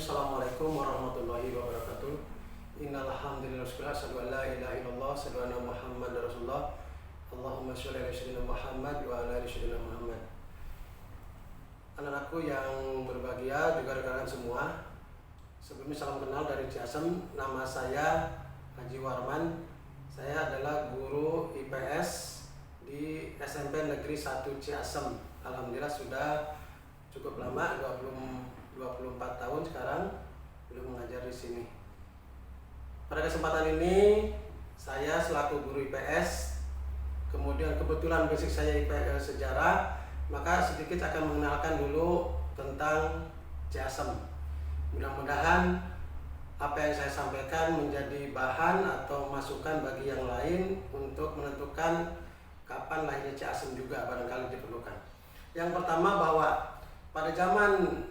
Assalamualaikum warahmatullahi wabarakatuh. Innal hamdalillah asyhadu an la ilaha illallah asyhadu anna Muhammadar Rasulullah. Allahumma sholli ala sayyidina Muhammad wa ala ali sayyidina Muhammad. Anak-anakku yang berbahagia, juga rekan-rekan semua. Sebelumnya salam kenal dari Ciasem. Nama saya Haji Warman. Saya adalah guru IPS di SMP Negeri 1 Ciasem. Alhamdulillah sudah cukup lama, 24 tahun sekarang belum mengajar di sini. Pada kesempatan ini saya selaku guru IPS, kemudian kebetulan basic saya IPS sejarah, maka sedikit akan mengenalkan dulu tentang Ciasem. Mudah-mudahan apa yang saya sampaikan menjadi bahan atau masukan bagi yang lain untuk menentukan kapan lahirnya Ciasem juga barangkali diperlukan. Yang pertama, bahwa pada zaman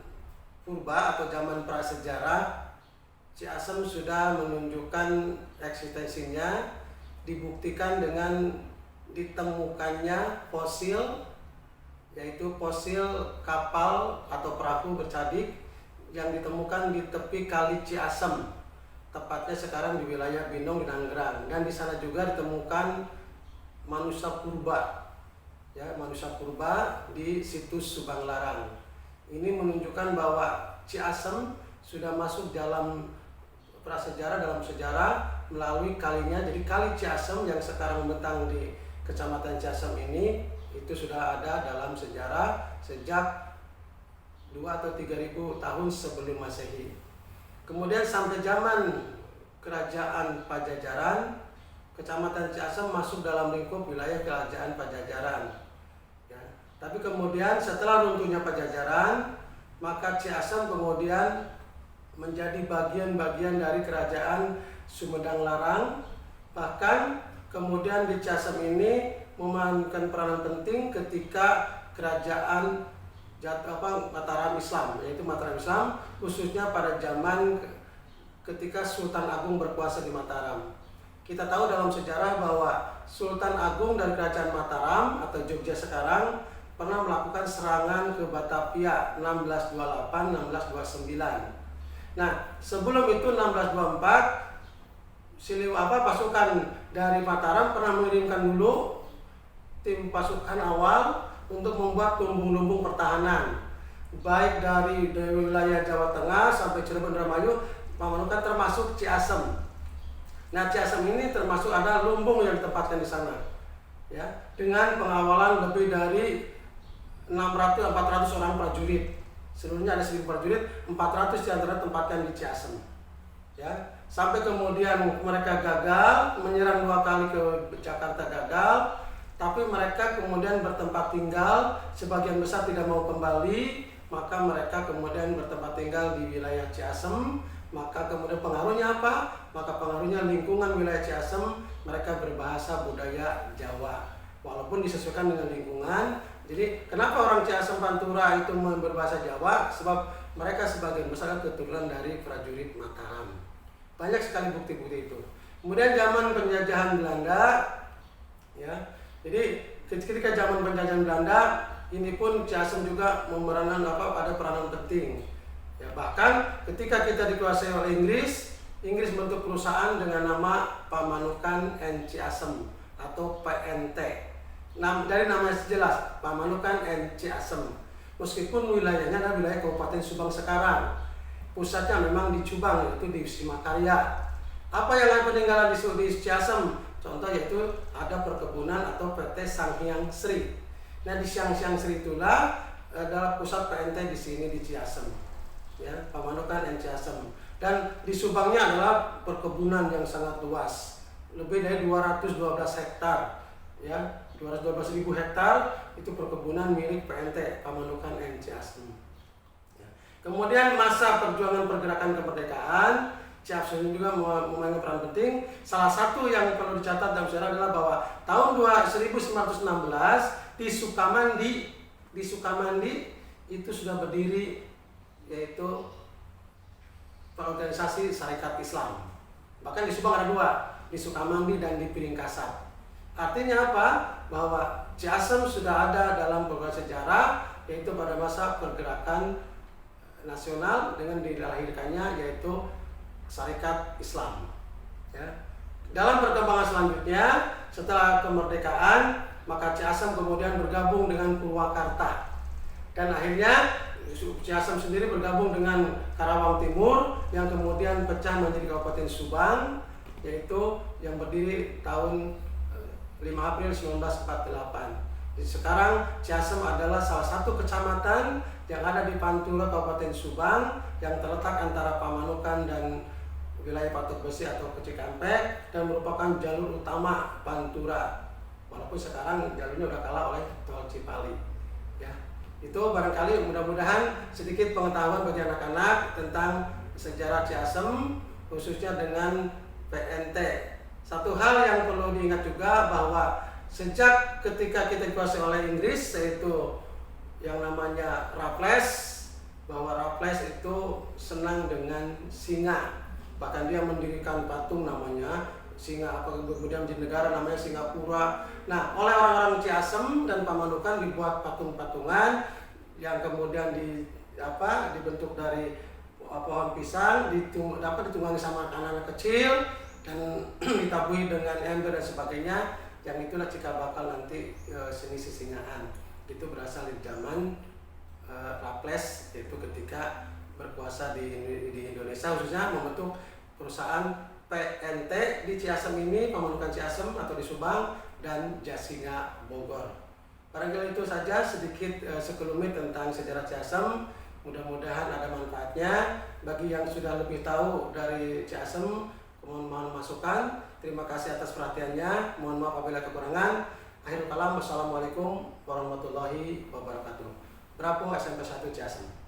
purba atau zaman prasejarah, Ciasem sudah menunjukkan eksistensinya, dibuktikan dengan ditemukannya fosil, yaitu fosil kapal atau perahu bercadik yang ditemukan di tepi Kali Ciasem, tepatnya sekarang di wilayah Binong di Nanggerang. Dan di sana juga ditemukan manusia purba, manusia purba di situs Subang Larang. Ini menunjukkan bahwa Ciasem sudah masuk dalam prasejarah, dalam sejarah melalui kalinya. Jadi Kali Ciasem yang sekarang membentang di Kecamatan Ciasem ini itu sudah ada dalam sejarah sejak 2 atau 3.000 tahun sebelum Masehi. Kemudian sampai zaman Kerajaan Pajajaran, Kecamatan Ciasem masuk dalam lingkup wilayah Kerajaan Pajajaran. Tapi kemudian setelah runtuhnya Pajajaran, maka Ciasem kemudian menjadi bagian-bagian dari Kerajaan Sumedang Larang. Bahkan kemudian di Ciasem ini memainkan peranan penting ketika Kerajaan Mataram Islam, yaitu Mataram Islam, khususnya pada zaman ketika Sultan Agung berkuasa di Mataram. Kita tahu dalam sejarah bahwa Sultan Agung dan Kerajaan Mataram atau Jogja sekarang pernah melakukan serangan ke Batavia 1628-1629. Nah, sebelum itu 1624 pasukan dari Mataram pernah mengirimkan dulu tim pasukan awal untuk membuat lumbung-lumbung pertahanan, baik dari wilayah Jawa Tengah sampai Cirebon, Indramayu, Pamanukan termasuk Ciasem. Nah, Ciasem ini termasuk ada lumbung yang ditempatkan di sana, dengan pengawalan lebih dari 400 orang prajurit. Seluruhnya ada 1.000 prajurit, 400 diantara tempatkan di Ciasem. Sampai kemudian mereka gagal, menyerang 2 kali ke Jakarta gagal, tapi mereka kemudian bertempat tinggal, sebagian besar tidak mau kembali, maka mereka kemudian bertempat tinggal di wilayah Ciasem. Maka kemudian pengaruhnya apa? Maka pengaruhnya lingkungan wilayah Ciasem, mereka berbahasa budaya Jawa, walaupun disesuaikan dengan lingkungan. Jadi kenapa orang Ciasem Pantura itu berbahasa Jawa? Sebab mereka sebagian besar keturunan dari prajurit Mataram. Banyak sekali bukti-bukti itu. Kemudian zaman penjajahan Belanda, jadi ketika zaman penjajahan Belanda, ini pun Ciasem juga memerankan ada peranan penting. Bahkan ketika kita dikuasai oleh Inggris bentuk perusahaan dengan nama Pamanukan and Ciasem atau PNT. Dari namanya jelas, Pamanukan and Ciasem. Meskipun wilayahnya adalah wilayah Kabupaten Subang sekarang, pusatnya memang di Subang, yaitu di Simakarya. Apa yang peninggalan di Ciasem? Contoh yaitu ada perkebunan atau PT Sanghyang Sri. Nah, di Sanghyang Sri itulah adalah pusat PNT di sini di Ciasem, Pamanukan and Ciasem. Dan di Subangnya adalah perkebunan yang sangat luas, lebih dari 212 hektar, 212.000 hektar itu perkebunan milik PNT Pamanukan and Ciasem. Kemudian masa perjuangan pergerakan kemerdekaan, Ciasem juga memainkan peran penting. Salah satu yang perlu dicatat dalam sejarah adalah bahwa tahun 1916 di Sukamandi itu sudah berdiri, yaitu organisasi Sarekat Islam. Bahkan di Subang ada 2, di Sukamandi dan di Piring Kasar. Artinya apa? Bahwa Ciasem sudah ada dalam beberapa sejarah, yaitu pada masa pergerakan nasional dengan dilahirkannya yaitu Syarikat Islam. Ya. Dalam perkembangan selanjutnya setelah kemerdekaan, maka Ciasem kemudian bergabung dengan Purwakarta dan akhirnya Ciasem sendiri bergabung dengan Karawang Timur yang kemudian pecah menjadi Kabupaten Subang, yaitu yang berdiri tahun 5 April 1948. Jadi sekarang Ciasem adalah salah satu kecamatan yang ada di Pantura Kabupaten Subang yang terletak antara Pamanukan dan wilayah Patok Besi atau Cikampek dan merupakan jalur utama Pantura. Walaupun sekarang jalurnya udah kalah oleh Tol Cipali. Ya, itu barangkali mudah-mudahan sedikit pengetahuan bagi anak-anak tentang sejarah Ciasem khususnya dengan PNT. Satu hal yang perlu diingat juga bahwa sejak ketika kita dikuasai oleh Inggris, yaitu yang namanya Raffles, bahwa Raffles itu senang dengan singa, bahkan dia mendirikan patung namanya singa, kemudian menjadi negara namanya Singapura. Nah, oleh orang-orang Ciasem dan Pamanukan dibuat patung-patungan yang kemudian dibentuk dari pohon pisang, ditunggangi sama anak-anak kecil dan ditabui dengan ember dan sebagainya. Yang itulah cikal bakal nanti seni sisingaan. Itu berasal dari zaman Raffles, yaitu ketika berkuasa di Indonesia, khususnya membentuk perusahaan PNT di Ciasem ini, Pamanukan Ciasem atau di Subang, dan Jasinga Bogor. Barangkali itu saja sedikit sekelumit tentang sejarah Ciasem. Mudah-mudahan ada manfaatnya. Bagi yang sudah lebih tahu dari Ciasem, mohon masukan. Terima kasih atas perhatiannya. Mohon maaf apabila kekurangan. Akhirul kalam, wassalamualaikum warahmatullahi wabarakatuh. Bravo SMP 1 Ciasem.